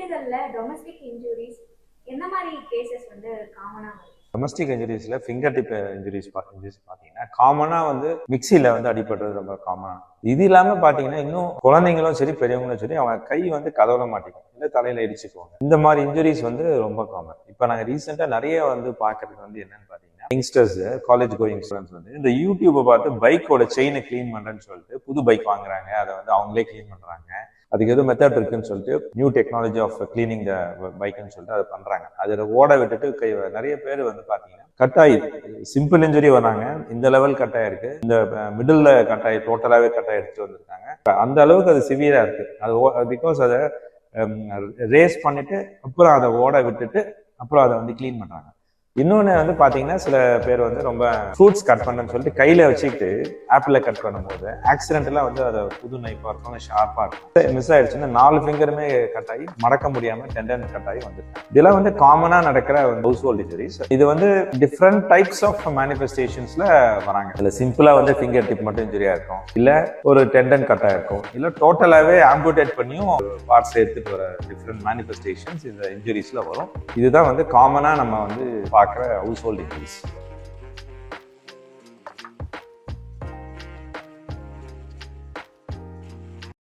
வீடுகள்ல domestic injuries என்ன மாதிரி கேசஸ் வந்து காமனா வருது? டொமஸ்டிக் இன்ஜுரிஸ்ல ஃபிங்கர் டிப் இன்ஜுரிஸ் பார்த்தீங்கன்னா காமனாக வந்து மிக்சியில் வந்து அடிபடுறது ரொம்ப காமனாக. இது இல்லாமல் பார்த்தீங்கன்னா இன்னும் குழந்தைங்களும் சரி பெரியவங்களும் சரி அவங்க கை வந்து கதவுல மாட்டிக்கும், இல்லை தலையில் இடிச்சுக்குவாங்க. இந்த மாதிரி இன்ஜுரிஸ் வந்து ரொம்ப காமன். இப்போ நாங்கள் ரீசெண்டாக நிறைய வந்து பார்க்கறது வந்து என்னன்னு பார்த்தீங்கன்னா யங்ஸ்டர்ஸ், காலேஜ் கோயிங் ஸ்டூடெண்ட்ஸ் வந்து இந்த யூடியூப்பை பார்த்து பைக்கோட செயினை க்ளீன் பண்ணுறேன்னு சொல்லிட்டு புது பைக் வாங்குறாங்க, அதை வந்து அவங்களே க்ளீன் பண்ணுறாங்க. அதுக்கு எதுவும் மெத்தட் இருக்குன்னு சொல்லிட்டு new technology of cleaning the பைக்னு சொல்லிட்டு அதை பண்றாங்க. அதில் ஓட விட்டுட்டு நிறைய பேர் வந்து பாத்தீங்கன்னா கட்டாயி சிம்பிள் இன்ஜுரி வராங்க, இந்த லெவல் கட்டாயிருக்கு, இந்த மிடில் கட்டாயி டோட்டலாவே கட்டாயி எடுத்துட்டு வந்திருக்காங்க. அந்த அளவுக்கு அது சிவியரா இருக்கு. அது பிகாஸ் அதை ரேஸ் பண்ணிட்டு அப்புறம் அதை ஓட விட்டுட்டு அப்புறம் அதை வந்து கிளீன் பண்றாங்க. இன்னொன்னு வந்து பாத்தீங்கன்னா சில பேர் வந்து ரொம்ப ஃப்ரூட்ஸ் கட் பண்ணணும்னு சொல்லிட்டு கையில வச்சுக்கிட்டு ஆப்பிள கட் பண்ணும்போது ஆக்சிடென்ட்லாம் வந்து அதை புது நைப்பா இருக்கும், ஷார்ப்பா இருக்கும், மிஸ் ஆயிடுச்சுன்னா 4 ஃபிங்கருமே கட் ஆகி மடக்க முடியாம டெண்டன் கட் ஆகி வந்துருக்கு. இதெல்லாம் வந்து காமனா நடக்கிற ஹவுஸ் ஹோல்ட் இன்ஜுரிஸ். இது வந்து டிஃப்ரெண்ட் டைப்ஸ் ஆஃப் மேனிஃபெஸ்டேஷன்ஸ்ல வராங்க. இதுல சிம்பிளா வந்து ஃபிங்கர் டிப் மட்டும் இன்ஜுரியா இருக்கும், இல்ல ஒரு டெண்டன் கட் ஆயிருக்கும், இல்ல டோட்டலாவே ஆம்புடேட் பண்ணியும் பார்ட்ஸ் எடுத்துட்டு வர டிஃப்ரெண்ட் மேனிஃபெஸ்டேஷன்ஸ் இந்த இன்ஜுரிஸ்ல வரும். இதுதான் வந்து காமனா நம்ம வந்து household injuries.